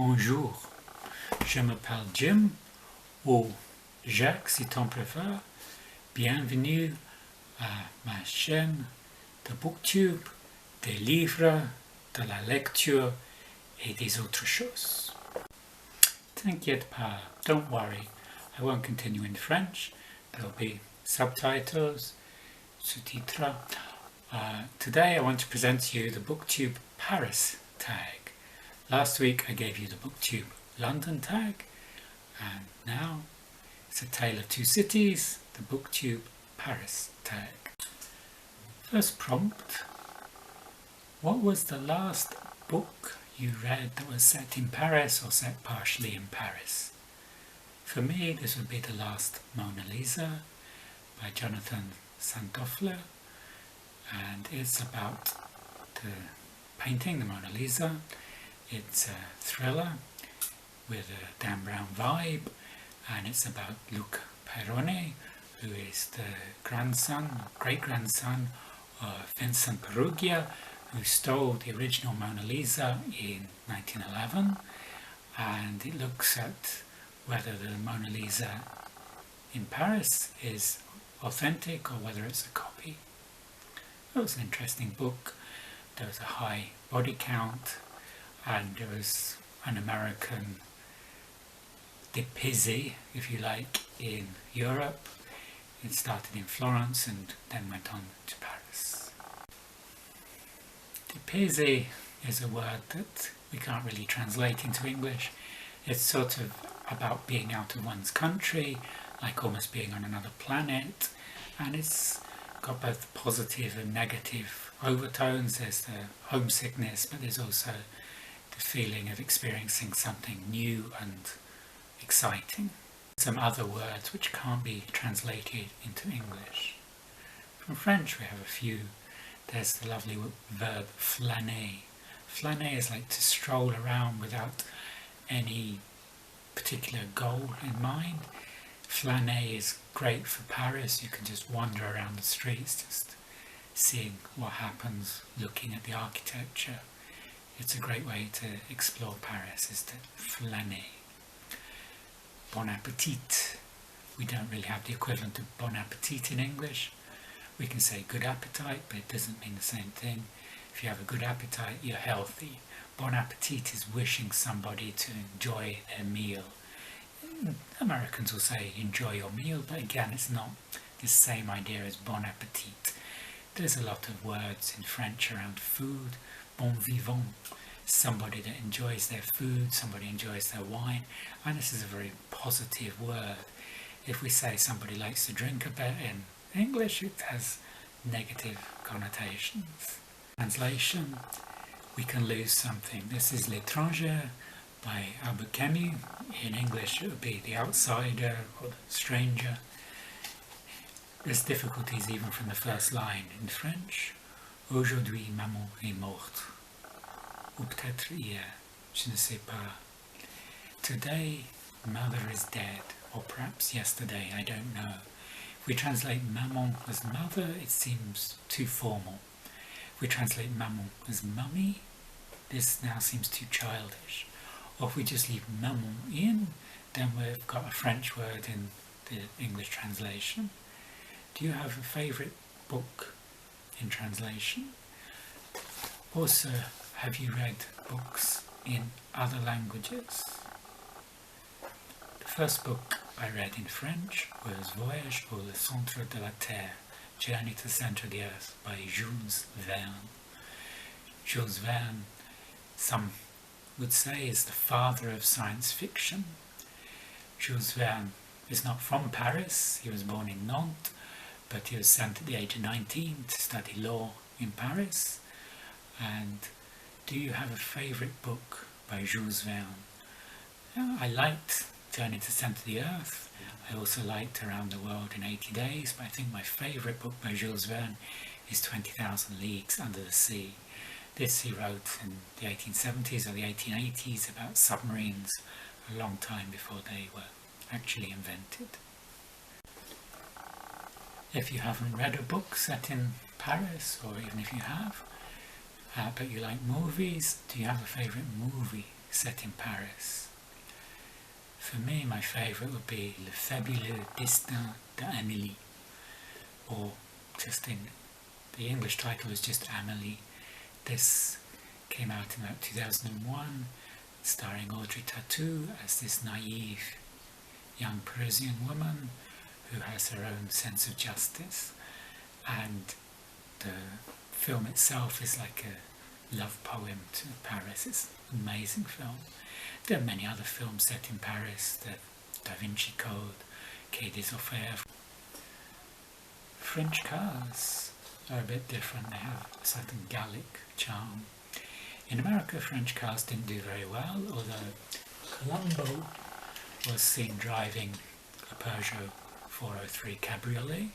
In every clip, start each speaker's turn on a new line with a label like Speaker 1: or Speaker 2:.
Speaker 1: Bonjour, je m'appelle Jim, ou Jacques si t'en préfères. Bienvenue à ma chaîne de Booktube, des livres, de la lecture et des autres choses. T'inquiète pas, don't worry, I won't continue in French. There'll be subtitles, sous-titres. Today I want to present to you the Booktube Paris tag. Last week I gave you the Booktube London tag, and now it's a tale of two cities, the Booktube Paris tag. First prompt: what was the last book you read that was set in Paris or set partially in Paris? For me, this would be The Last Mona Lisa by Jonathan Santofler, and it's about the painting, the Mona Lisa. It's a thriller with a Dan Brown vibe, and it's about Luca Perrone, who is the great-grandson of Vincent Perugia, who stole the original Mona Lisa in 1911, and it looks at whether the Mona Lisa in Paris is authentic or whether it's a copy. It was an interesting book. There was a high body count, and there was an American dépaysé, if you like, in Europe. It started in Florence and then went on to Paris. Dépaysé is a word that we can't really translate into English. It's sort of about being out of one's country, like almost being on another planet, and it's got both positive and negative overtones. There's the homesickness, but there's also the feeling of experiencing something new and exciting. Some other words which can't be translated into English. From French we have a few. There's the lovely verb flâner. Flâner is like to stroll around without any particular goal in mind. Flâner is great for Paris. You can just wander around the streets, just seeing what happens, looking at the architecture. It's a great way to explore Paris, is to flâner. Bon appétit. We don't really have the equivalent of bon appétit in English. We can say good appetite, but it doesn't mean the same thing. If you have a good appetite, you're healthy. Bon appetit is wishing somebody to enjoy their meal. Americans will say enjoy your meal, but again, it's not the same idea as bon appetit. There's a lot of words in French around food. Bon vivant, somebody that enjoys their food, somebody enjoys their wine, and this is a very positive word. If we say somebody likes to drink a bit in English, it has negative connotations. Translation: we can lose something. This is L'étranger by Albert Camus. In English it would be The Outsider or The Stranger. There's difficulties even from the first line. In French, aujourd'hui maman est morte, ou peut-être hier, je ne sais pas. Today mother is dead, or perhaps yesterday, I don't know. If we translate maman as mother, it seems too formal. If we translate maman as mummy, this now seems too childish. Or if we just leave maman in, then we've got a French word in the English translation. Do you have a favourite book in translation? Also, have you read books in other languages? The first book I read in French was Voyage au centre de la Terre, Journey to the Centre of the Earth by Jules Verne. Jules Verne, some would say, is the father of science fiction. Jules Verne is not from Paris. He was born in Nantes, but he was sent at the age of 19 to study law in Paris. And do you have a favourite book by Jules Verne? I liked Journey to the Centre of the Earth. I also liked Around the World in 80 Days, but I think my favourite book by Jules Verne is 20,000 Leagues Under the Sea. This he wrote in the 1870s or the 1880s about submarines, a long time before they were actually invented. If you haven't read a book set in Paris, or even if you have, But you like movies. Do you have a favourite movie set in Paris? For me, my favourite would be Le Fabuleux Destin d'Amélie, or just in the English title is just Amélie. This came out in about 2001, starring Audrey Tautou as this naive young Parisian woman who has her own sense of justice, and the film itself is like a love poem to Paris. It's an amazing film. There are many other films set in Paris, the Da Vinci Code, Quai des Orfèvres. French cars are a bit different. They have a certain Gallic charm. In America, French cars didn't do very well, although Colombo was seen driving a Peugeot 403 Cabriolet,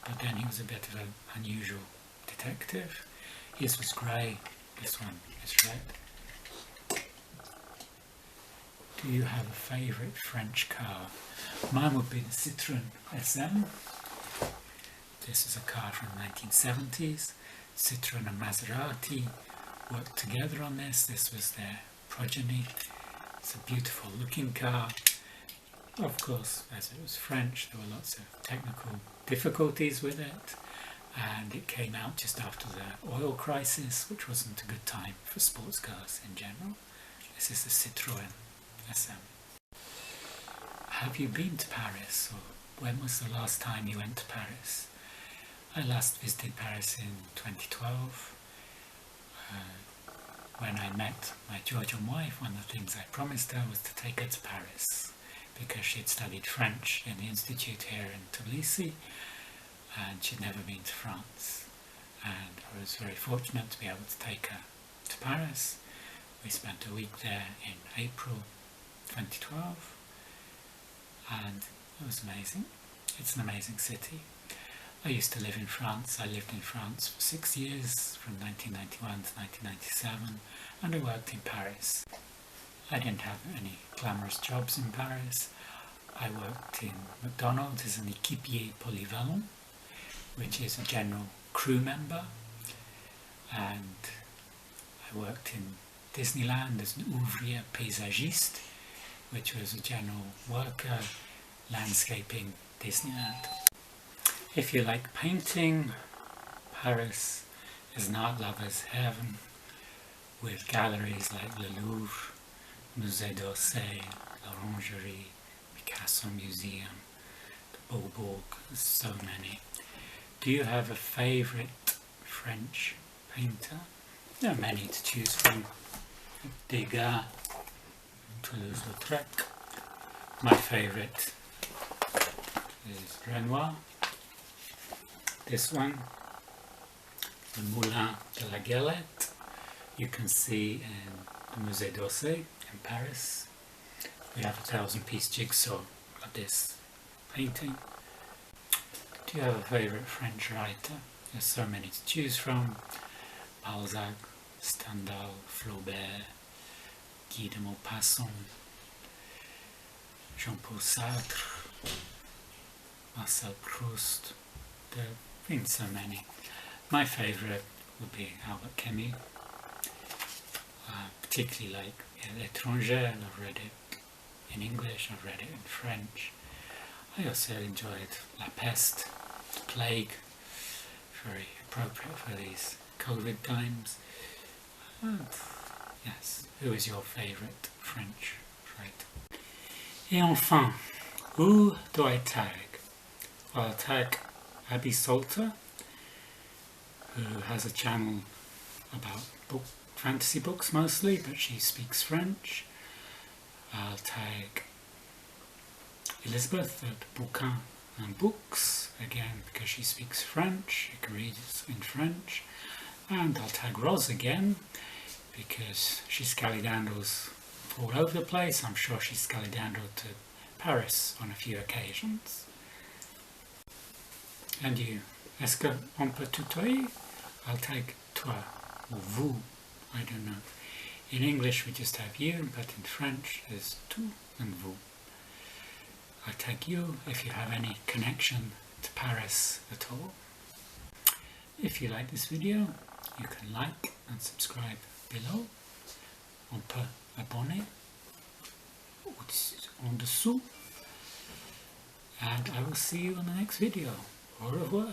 Speaker 1: but then he was a bit of an unusual detective. His was grey, this one is red. Do you have a favourite French car? Mine would be the Citroën SM. This is a car from the 1970s. Citroën and Maserati worked together on this. This was their progeny. It's a beautiful looking car. Of course, as it was French, there were lots of technical difficulties with it, and it came out just after the oil crisis, which wasn't a good time for sports cars in general. This is the Citroën SM. Have you been to Paris, or when was the last time you went to Paris? I last visited Paris in 2012. When I met my Georgian wife, one of the things I promised her was to take her to Paris, because she had studied French in the institute here in Tbilisi, and she'd never been to France. And I was very fortunate to be able to take her to Paris. We spent a week there in April 2012, and it was amazing. It's an amazing city. I used to live in France. I lived in France for 6 years, from 1991 to 1997, and I worked in Paris. I didn't have any glamorous jobs in Paris. I worked in McDonald's as an équipier polyvalent, which is a general crew member, and I worked in Disneyland as an ouvrier paysagiste, which was a general worker landscaping Disneyland. If you like painting, Paris is an art lover's heaven, with galleries like Le Louvre, Musée d'Orsay, l'Orangerie, Picasso Museum, the Beaubourg, there's so many. Do you have a favourite French painter? There are many to choose from. Degas, Toulouse-Lautrec. My favourite is Renoir. This one, the Moulin de la Galette, you can see in the Musée d'Orsay in Paris. We have a 1000-piece jigsaw of this painting. Do you have a favourite French writer? There's so many to choose from. Balzac, Stendhal, Flaubert, Guy de Maupassant, Jean-Paul Sartre, Marcel Proust. There have been so many. My favourite would be Albert Camus. Particularly like L'Étranger. I've read it in English, I've read it in French. I also enjoyed La Peste, the plague, very appropriate for these COVID times. Yes, who is your favourite French writer? Et enfin, who do I tag? Well, I'll tag Abby Salter, who has a channel about fantasy books mostly, but she speaks French. I'll tag Elizabeth at Bouquin and Books, again because she speaks French, she can read it in French. And I'll tag Roz again, because she scallydandles all over the place. I'm sure she scallydandled to Paris on a few occasions. And you, est-ce qu'on peut tutoyer? I'll tag toi, or vous, I don't know. In English we just have you, but in French there's tu and vous. I tag you if you have any connection to Paris at all. If you like this video, You can like and subscribe below. On peut abonner en dessous. And I will see you in the next video. Au revoir.